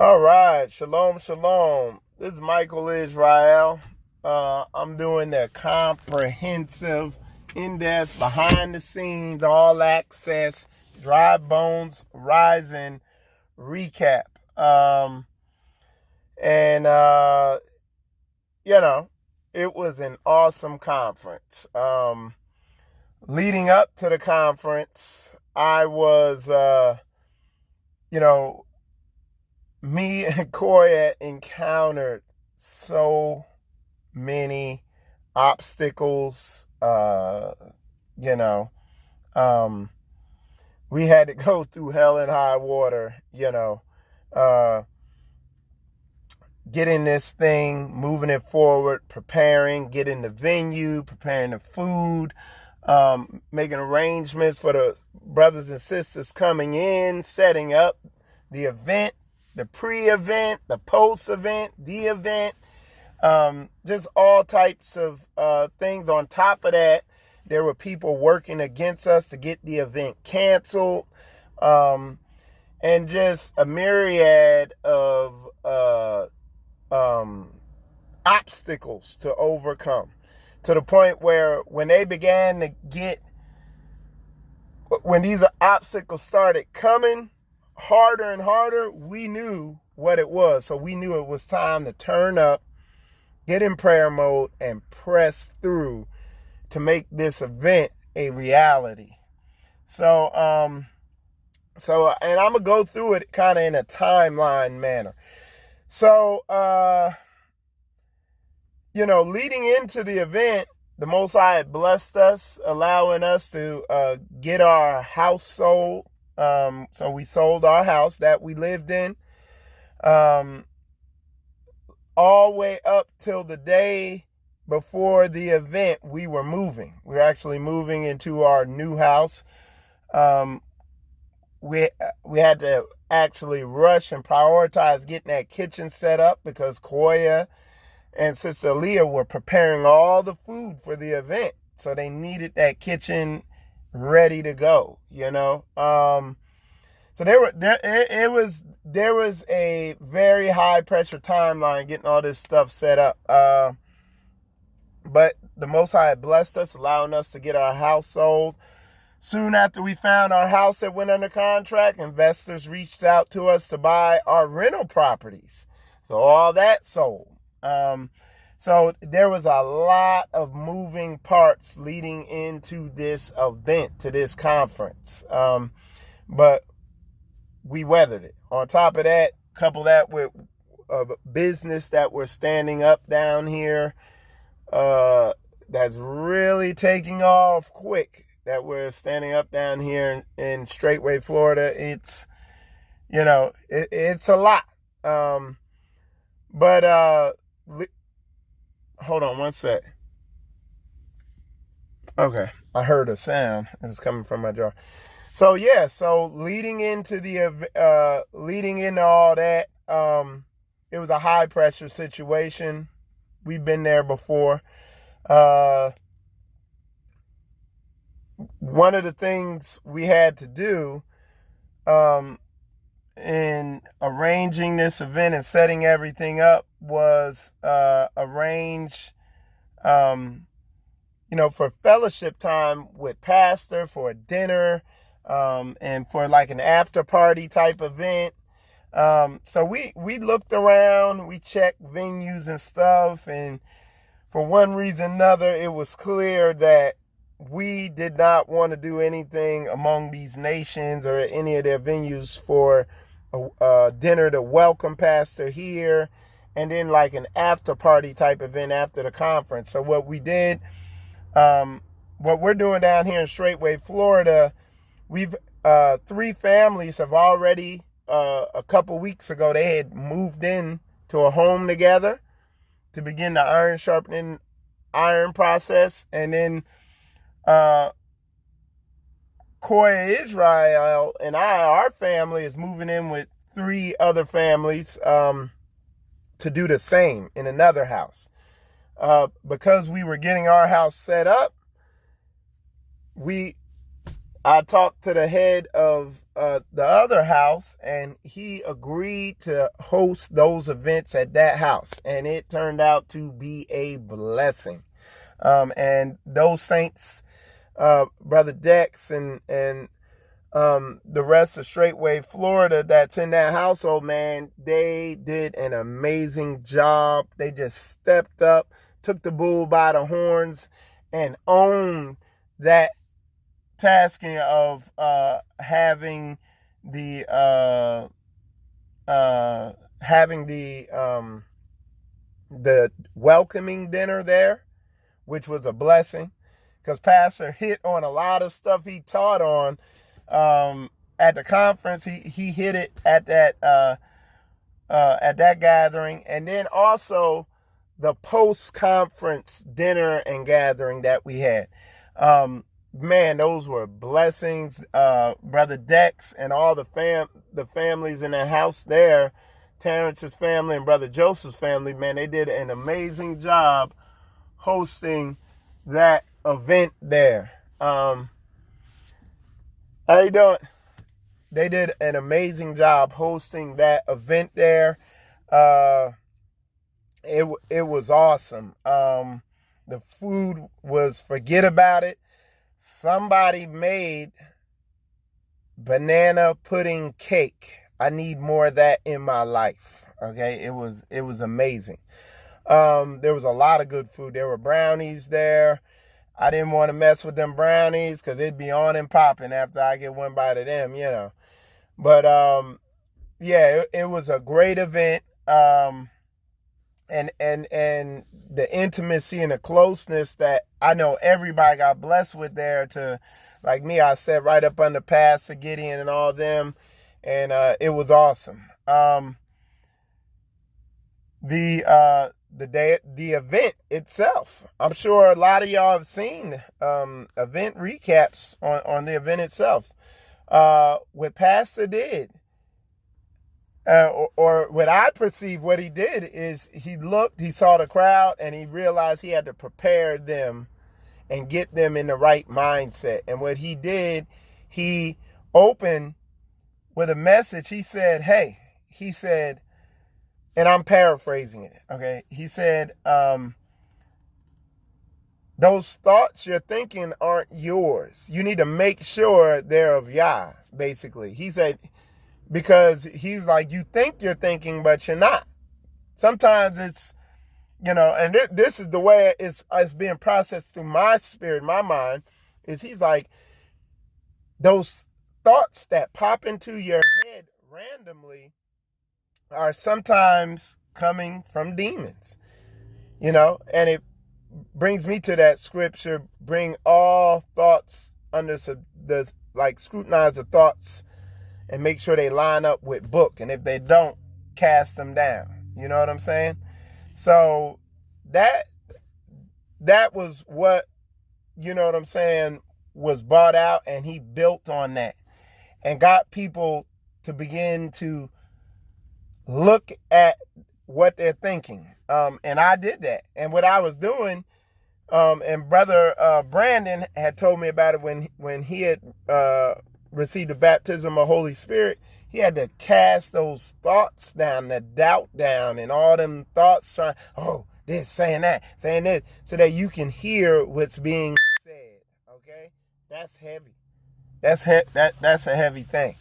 All right, shalom, shalom. This is Michael Israel. I'm doing the comprehensive, in-depth, behind-the-scenes, all-access, Dry Bones Rising recap. And you know, it was an awesome conference. Leading up to the conference, I was, you know, me and Koya encountered so many obstacles. You know, um, we had to go through hell and high water, uh, getting this thing, moving it forward, preparing, getting the venue, preparing the food, making arrangements for the brothers and sisters coming in, setting up the event, the pre-event, the post-event, the event, just all types of things. On top of that, there were people working against us to get the event canceled, and just a myriad of obstacles to overcome, to the point where when these obstacles started coming harder and harder, we knew what it was. So we knew it was time to turn up, get in prayer mode, and press through to make this event a reality. So, and I'm gonna go through it kind of in a timeline manner. So, leading into the event, the Most High had blessed us, allowing us to get our house sold. So we sold our house that we lived in, all the way up till the day before the event. We were moving. We were actually moving into our new house. We had to actually rush and prioritize getting that kitchen set up because Koya and Sister Leah were preparing all the food for the event. So they needed that kitchen ready to go, So there was a very high pressure timeline getting all this stuff set up. But the Most High had blessed us, allowing us to get our house sold. Soon after we found our house that went under contract, investors reached out to us to buy our rental properties. So all that sold. So there was a lot of moving parts leading into this event, to this conference. But we weathered it. On top of that, couple that with a business that we're standing up down here, that's really taking off quick, that we're standing up down here in Straitway, Florida. It's, it's a lot. But hold on one sec. Okay, I heard a sound. It was coming from my jar. So yeah, leading into all that, it was a high pressure situation. We've been there before. One of the things we had to do, in arranging this event and setting everything up, was arrange, for fellowship time with pastor, for a dinner, and for like an after party type event. So we looked around, we checked venues and stuff, and for one reason or another, it was clear that we did not want to do anything among these nations or any of their venues for a dinner to welcome pastor here, and then like an after party type event after the conference. So what we did, what we're doing down here in Straitway, Florida, we've 3 families have already, a couple weeks ago, they had moved in to a home together to begin the iron sharpening iron process. And then Koya Israel and our family, is moving in with 3 other families to do the same in another house. Because we were getting our house set up, we I talked to the head of the other house, and he agreed to host those events at that house, and it turned out to be a blessing. And those saints, Brother Dex and the rest of Straightway Florida that's in that household, man, they did an amazing job. They just stepped up, took the bull by the horns, and owned that tasking of having the the welcoming dinner there, which was a blessing, because Pastor hit on a lot of stuff he taught on at the conference. He hit it at that gathering, and then also the post-conference dinner and gathering that we had. Man, those were blessings. Brother Dex and all the families in the house there, Terrence's family and Brother Joseph's family, man, they did an amazing job hosting that event there. How you doing? They did an amazing job hosting that event there. It was awesome. The food was, forget about it. Somebody made banana pudding cake. I need more of that in my life. Okay, it was amazing. There was a lot of good food. There were brownies there. I didn't want to mess with them brownies because it'd be on and popping after I get one bite of them, you know. But yeah, it was a great event. And the intimacy and the closeness that I know everybody got blessed with there. To, like me, I sat right up under Pastor Gideon and all them, and it was awesome. The event itself, I'm sure a lot of y'all have seen event recaps on the event itself. What Pastor did, or what I perceive what he did, is he saw the crowd, and he realized he had to prepare them and get them in the right mindset. And what he did, he opened with a message. He said, and I'm paraphrasing it, okay? He said, those thoughts you're thinking aren't yours. You need to make sure they're of Yah, basically. He said, because he's like, you think you're thinking, but you're not. Sometimes it's, you know, and this is the way it's being processed through my spirit, my mind, is he's like, those thoughts that pop into your head randomly are sometimes coming from demons, you know. And it brings me to that scripture, bring all thoughts under scrutinize the thoughts and make sure they line up with book. And if they don't, cast them down. You know what I'm saying? So that was what, you know what I'm saying, was brought out, and he built on that and got people to begin to look at what they're thinking. And I did that. And what I was doing, and Brother Brandon had told me about it when he had received the baptism of Holy Spirit. He had to cast those thoughts down, the doubt down, and all them thoughts trying, this, saying that, saying this, so that you can hear what's being said. Okay? That's heavy. That's a heavy thing.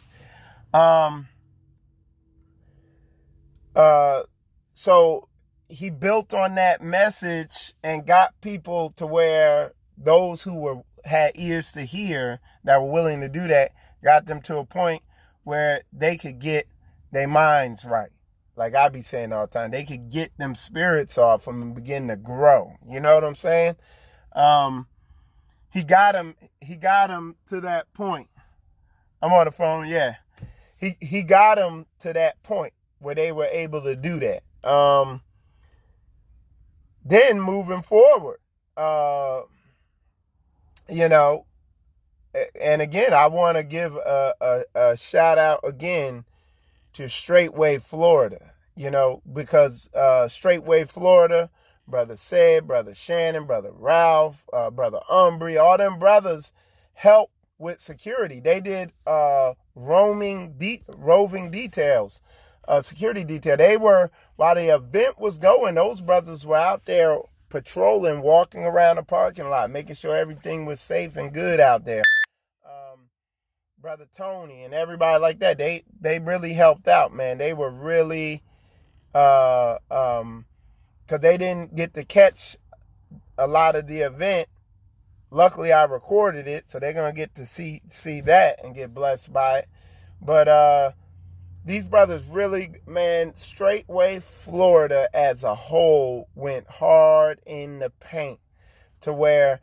So he built on that message and got people to where those who had ears to hear, that were willing to do that, got them to a point where they could get their minds right. Like I be saying all the time, they could get them spirits off them and begin to grow. You know what I'm saying? He got them to that point. I'm on the phone, yeah. He got them to that point where they were able to do that. Then moving forward, you know, and again, I want to give a shout out again to Straightway Florida, you know, because Straightway Florida, Brother Seb, Brother Shannon, Brother Ralph, Brother Umbry, all them brothers help with security. They did roving details, security detail. They were, while the event was going, those brothers were out there patrolling, walking around the parking lot, making sure everything was safe and good out there. Brother Tony and everybody like that, they really helped out, man. They were really, because they didn't get to catch a lot of the event. Luckily, I recorded it, so they're gonna get to see that and get blessed by it. But these brothers really, man, Straightway Florida as a whole went hard in the paint to where,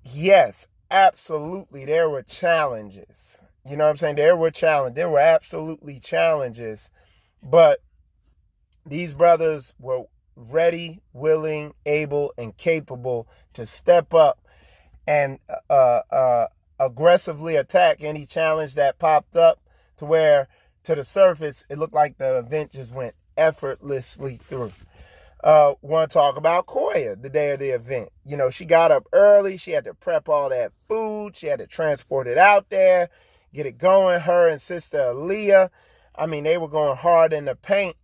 yes, absolutely, there were challenges. You know what I'm saying? There were absolutely challenges, but these brothers were ready, willing, able, and capable to step up and aggressively attack any challenge that popped up, to where, to the surface, it looked like the event just went effortlessly through. Want to talk about Koya, the day of the event. You know, she got up early. She had to prep all that food. She had to transport it out there, get it going. Her and Sister Aaliyah, I mean, they were going hard in the paint.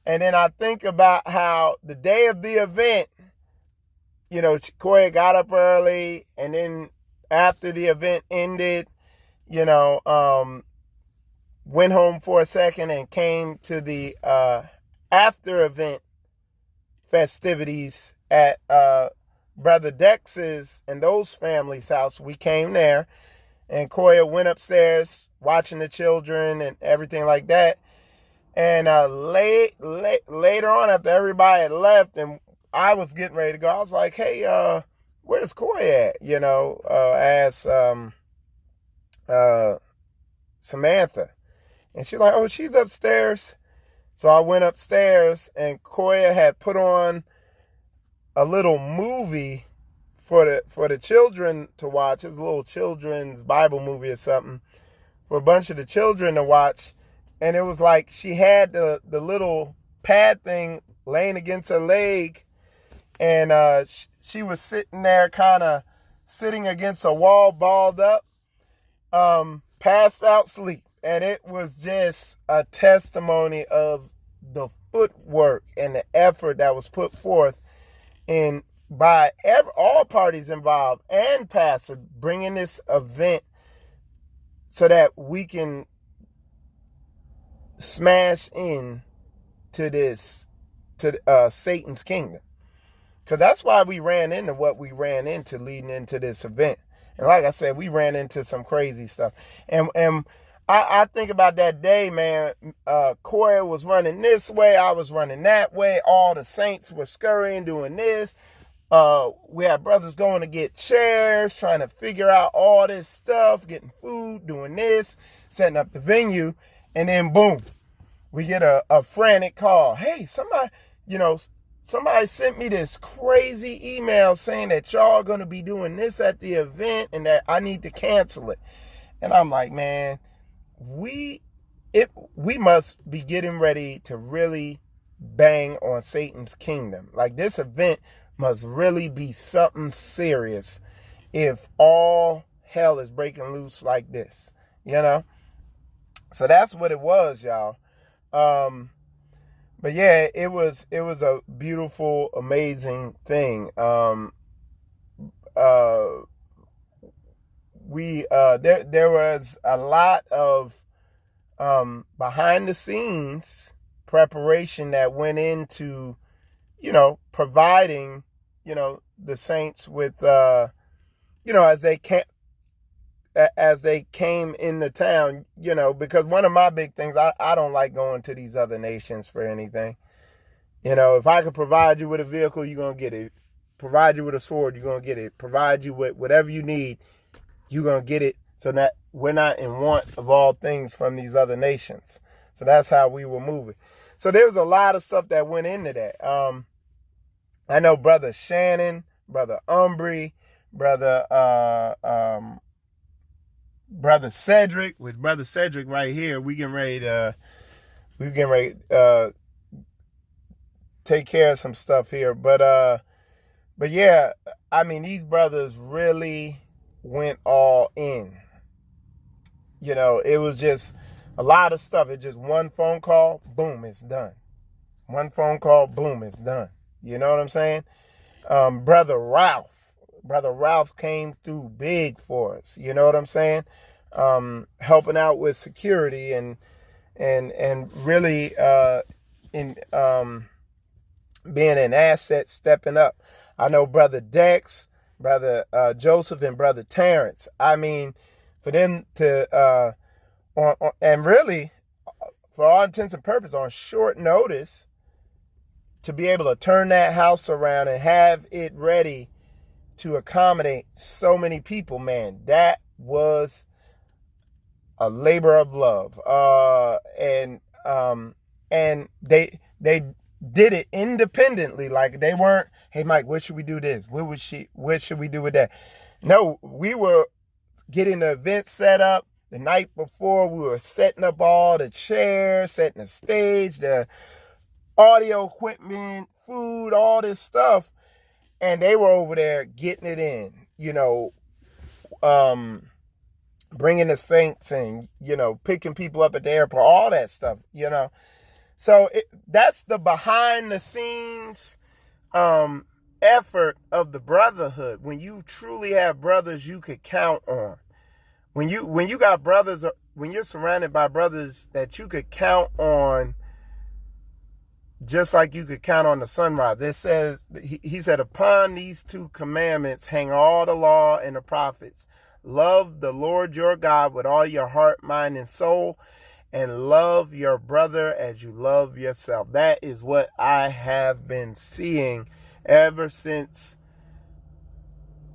And then I think about how the day of the event, you know, Koya got up early, and then after the event ended, you know, went home for a second and came to the after event festivities at Brother Dex's and those families' house. We came there, and Koya went upstairs watching the children and everything like that. And later on, after everybody had left and I was getting ready to go, I was like, hey, where's Koya at? You know, asked Samantha. And she's like, oh, she's upstairs. So I went upstairs, and Koya had put on a little movie for the children to watch. It was a little children's Bible movie or something for a bunch of the children to watch. And it was like she had the little pad thing laying against her leg, and she was sitting there, kind of sitting against a wall, balled up, passed out sleep. And it was just a testimony of the footwork and the effort that was put forth in by all parties involved and Pastor, bringing this event so that we can smash in to Satan's kingdom. Because that's why we ran into what we ran into leading into this event. And like I said, we ran into some crazy stuff. And I think about that day, man. Koya was running this way, I was running that way. All the saints were scurrying, doing this. We had brothers going to get chairs, trying to figure out all this stuff, getting food, doing this, setting up the venue. And then boom, we get a frantic call. Hey, somebody sent me this crazy email saying that y'all are going to be doing this at the event and that I need to cancel it. And I'm like, man, we must be getting ready to really bang on Satan's kingdom. Like, this event must really be something serious if all hell is breaking loose like this, you know? So that's what it was, y'all. But yeah, it was a beautiful, amazing thing. There was a lot of behind the scenes preparation that went into, providing, the saints with, as they came in the town, because one of my big things, I don't like going to these other nations for anything. If I could provide you with a vehicle, you're going to get it. Provide you with a sword, you're going to get it. Provide you with whatever you need, you're going to get it, so that we're not in want of all things from these other nations. So that's how we were moving. So there was a lot of stuff that went into that. I know Brother Shannon, Brother Umbry, Brother Cedric, with Brother Cedric right here, we getting ready to take care of some stuff here. But yeah, I mean, these brothers really went all in. You know, it was just a lot of stuff. It just one phone call, boom, it's done. One phone call, boom, it's done. You know what I'm saying? Brother Ralph came through big for us. You know what I'm saying? Helping out with security and really in being an asset, stepping up. I know Brother Dex, Brother Joseph, and Brother Terrence. I mean, for them to and really, for all intents and purposes, on short notice, to be able to turn that house around and have it ready to accommodate so many people, man, that was a labor of love. And they did it independently. Like, they weren't, hey Mike, what should we do this? What should we do with that? No, we were getting the event set up. The night before, we were setting up all the chairs, setting the stage, the audio equipment, food, all this stuff. And they were over there getting it in, you know, bringing the saints and, you know, picking people up at the airport, all that stuff, you know. So that's the behind the scenes effort of the brotherhood. When you truly have brothers you could count on. When you got brothers, when you're surrounded by brothers that you could count on, just like you could count on the sunrise. It says, he said, upon these two commandments hang all the law and the prophets. Love the Lord your God with all your heart, mind, and soul, and love your brother as you love yourself. That is what I have been seeing ever since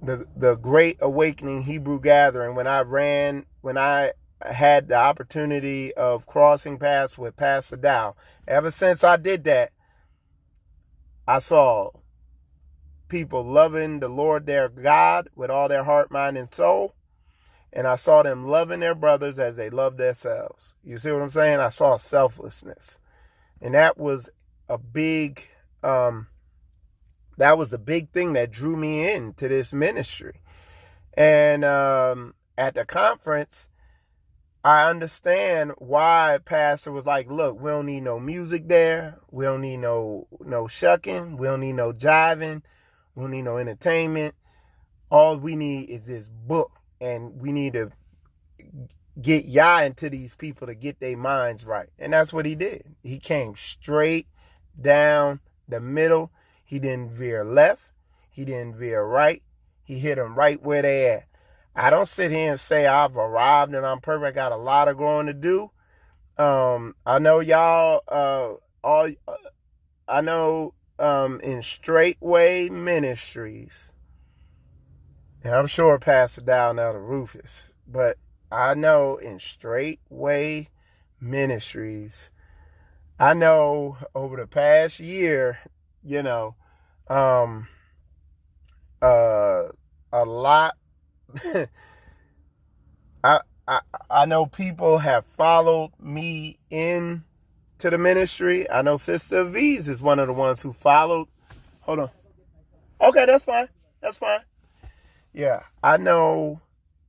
the Great Awakening Hebrew Gathering, when I had the opportunity of crossing paths with Pastor Dow. Ever since I did that, I saw people loving the Lord their God with all their heart, mind, and soul. And I saw them loving their brothers as they love themselves. You see what I'm saying? I saw selflessness. And that was a big thing that drew me into this ministry. And at the conference, I understand why Pastor was like, look, we don't need no music there. We don't need no shucking. We don't need no jiving. We don't need no entertainment. All we need is this book. And we need to get Yah into these people to get their minds right. And that's what he did. He came straight down the middle. He didn't veer left. He didn't veer right. He hit them right where they at. I don't sit here and say I've arrived and I'm perfect. I got a lot of growing to do. I know y'all, I know in Straightway Ministries, and I'm sure Pastor Down Elder Rufus, but I know in Straightway Ministries, I know over the past year, you know, a lot. I know people have followed me in to the ministry. I know Sister Aviz is one of the ones who followed. Hold on. Okay, that's fine. That's fine. Yeah, I know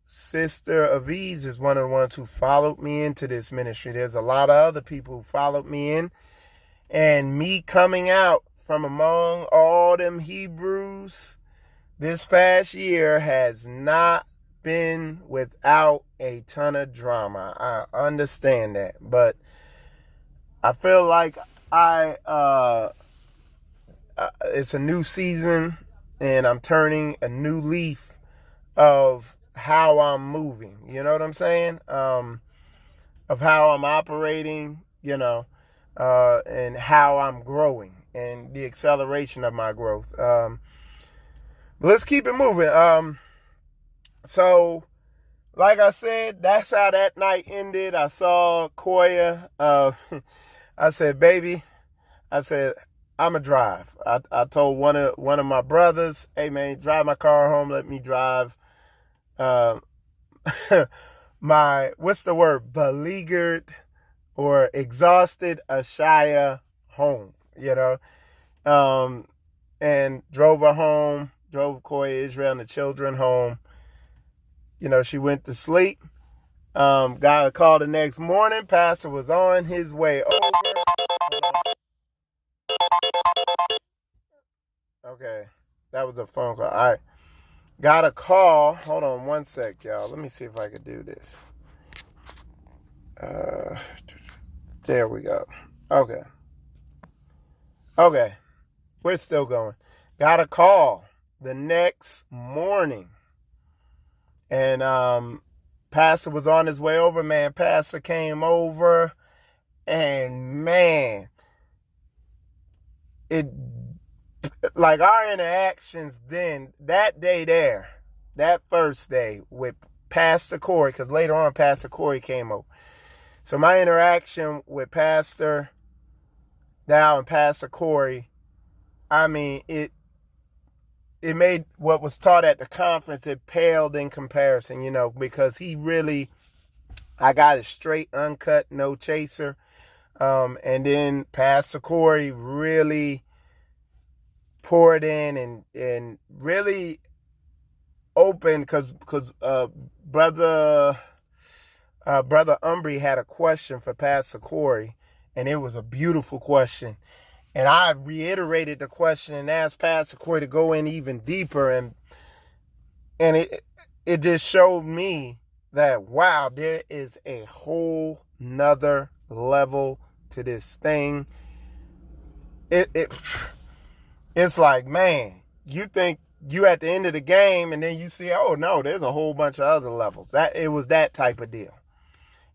Sister Aviz is one of the ones who followed me into this ministry. There's a lot of other people who followed me in. And me coming out from among all them Hebrews this past year has not been without a ton of drama. I understand that. But I feel like it's a new season and I'm turning a new leaf of how I'm moving, you know what I'm saying? Of how I'm operating, you know, and how I'm growing and the acceleration of my growth. Let's keep it moving. So, like I said, that's how that night ended. I saw Koya. I said, baby, I said, I'ma drive. I told one of my brothers, hey man, drive my car home. Let me drive my, what's the word, beleaguered or exhausted Ashaya home, you know, and drove her home, drove Koya, Israel, and the children home. she went to sleep. Got a call the next morning. Pastor was on his way over. Okay, that was a phone call. All right. Got a call. Hold on one sec, y'all. Let me see if I could do this. There we go. Okay. We're still going. Got a call the next morning. And Pastor was on his way over, man. Pastor came over. And man, it like our interactions then, that day there, that first day with Pastor Corey, because later on Pastor Corey came over. So my interaction with Pastor Dow and Pastor Corey, I mean, it made what was taught at the conference, it paled in comparison, because he really, I got it straight, uncut, no chaser. And then Pastor Corey really poured in and really open, because brother Umbry had a question for Pastor Corey, and it was a beautiful question. And I reiterated the question and asked Pastor Corey to go in even deeper, and it just showed me that, wow, there is a whole nother level to this thing. It's like, man, you think you at the end of the game, and then you see, oh no, there's a whole bunch of other levels. It was that type of deal,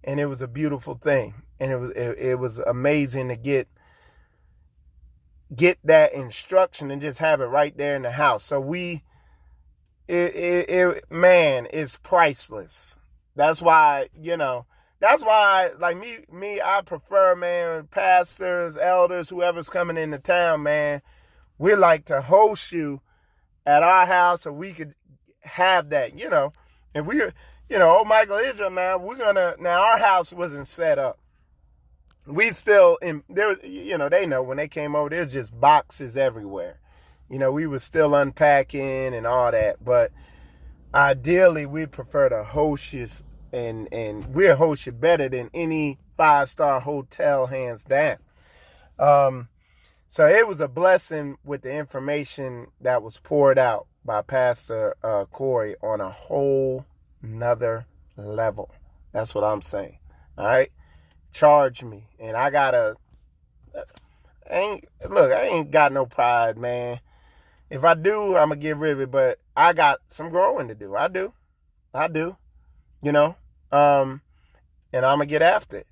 and it was a beautiful thing, and it was amazing to get that instruction and just have it right there in the house. So man, it's priceless. That's why, like me, I prefer, man, pastors, elders, whoever's coming into town, man, we like to host you at our house so we could have that, and old Michael Israel, man, now our house wasn't set up. We still in there, they know when they came over, there's just boxes everywhere. We were still unpacking and all that, but ideally we prefer to host you, and we'll host you better than any 5-star hotel, hands down. So it was a blessing with the information that was poured out by Pastor Corey on a whole nother level. That's what I'm saying. All right. Charge me. And I ain't got no pride, man. If I do, I'm going to get rid of it, but I got some growing to do. I do. And I'm going to get after it.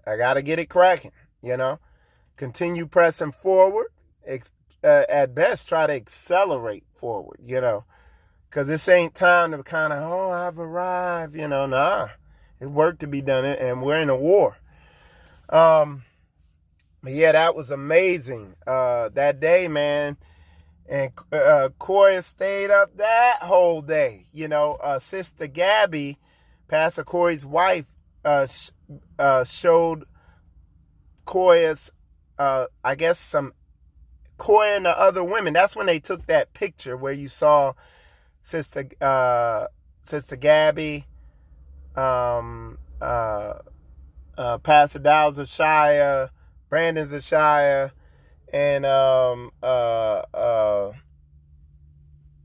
I got to get it cracking, Continue pressing forward. At best, try to accelerate forward, because this ain't time to kind of, I've arrived, nah. It's work to be done, and we're in a war. But yeah, that was amazing. That day, man. And Corey stayed up that whole day. Sister Gabby, Pastor Corey's wife, showed Corey's, I guess, some Corey and the other women. That's when they took that picture where you saw Sister Gabby, Pastor Dow Zashaya, Brandon Zashaya, and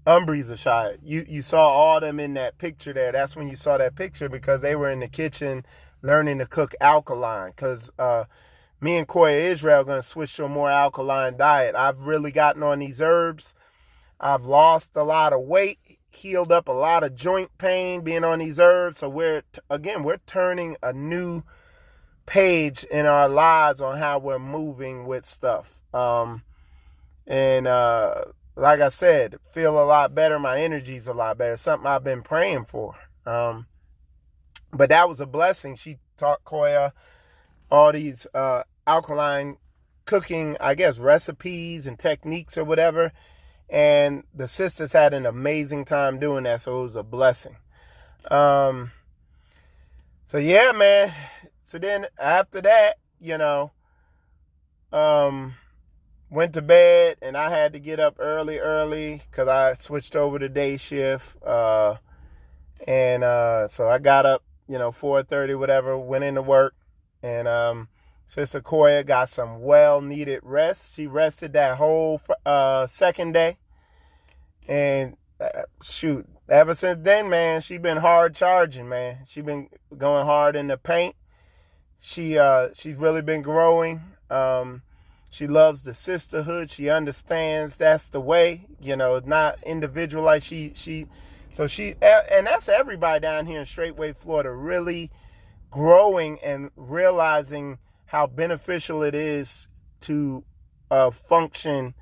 Umbry Zashaya. You saw all them in that picture there. That's when you saw that picture, because they were in the kitchen learning to cook alkaline, because me and Corey Israel are going to switch to a more alkaline diet. I've really gotten on these herbs. I've lost a lot of weight, healed up a lot of joint pain being on these herbs. So we're turning a new page in our lives on how we're moving with stuff. Like I said, feel a lot better. My energy's a lot better. Something I've been praying for. But that was a blessing. She taught Koya all these alkaline cooking, I guess, recipes and techniques or whatever. And the sisters had an amazing time doing that. So it was a blessing. So yeah, man. So then after that, went to bed, and I had to get up early because I switched over to day shift. And so I got up, 4:30, whatever, went into work. And Sister Koya got some well-needed rest. She rested that whole second day. And shoot, ever since then, man, she been hard charging, man. She been going hard in the paint. She's really been growing. She loves the sisterhood. She understands that's the way, not individualized. And that's everybody down here in Straitway, Florida, really growing and realizing how beneficial it is to function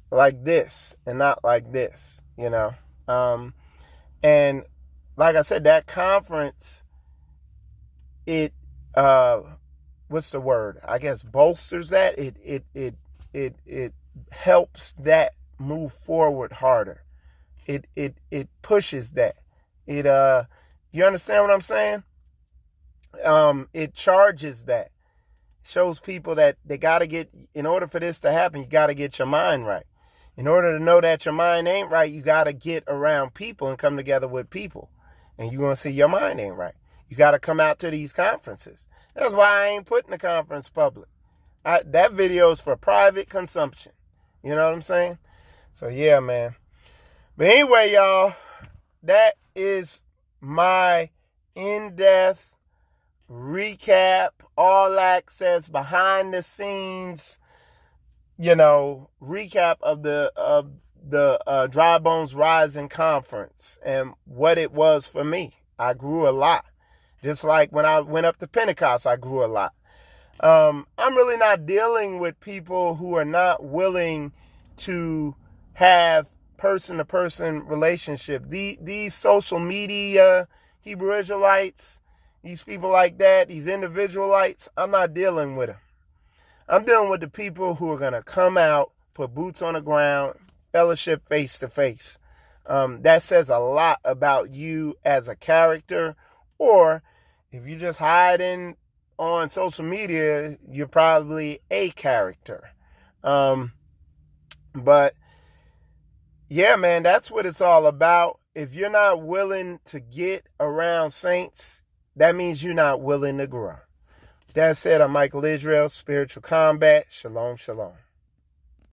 like this and not like this, and like I said, that conference, it what's the word? I guess bolsters that. It helps that move forward harder. It pushes that. You understand what I'm saying? It charges that. Shows people that they got to get, in order for this to happen, you got to get your mind right. In order to know that your mind ain't right, you got to get around people and come together with people. And you're going to see your mind ain't right. You got to come out to these conferences. That's why I ain't putting the conference public. That video is for private consumption. You know what I'm saying? So, yeah, man. But anyway, y'all, that is my in-depth recap, all access, behind the scenes, recap of the Dry Bones Rising conference and what it was for me. I grew a lot. Just like when I went up to Pentecost, I grew a lot. I'm really not dealing with people who are not willing to have person-to-person relationship. These social media Hebrew Israelites, these people like that, these individualites, I'm not dealing with them. I'm dealing with the people who are going to come out, put boots on the ground, fellowship face to face. That says a lot about you as a character, or if you're just hiding on social media, you're probably a character. But yeah, man, that's what it's all about. If you're not willing to get around saints, that means you're not willing to grow. That said, I'm Michael Israel, Spiritual Combat. Shalom, shalom.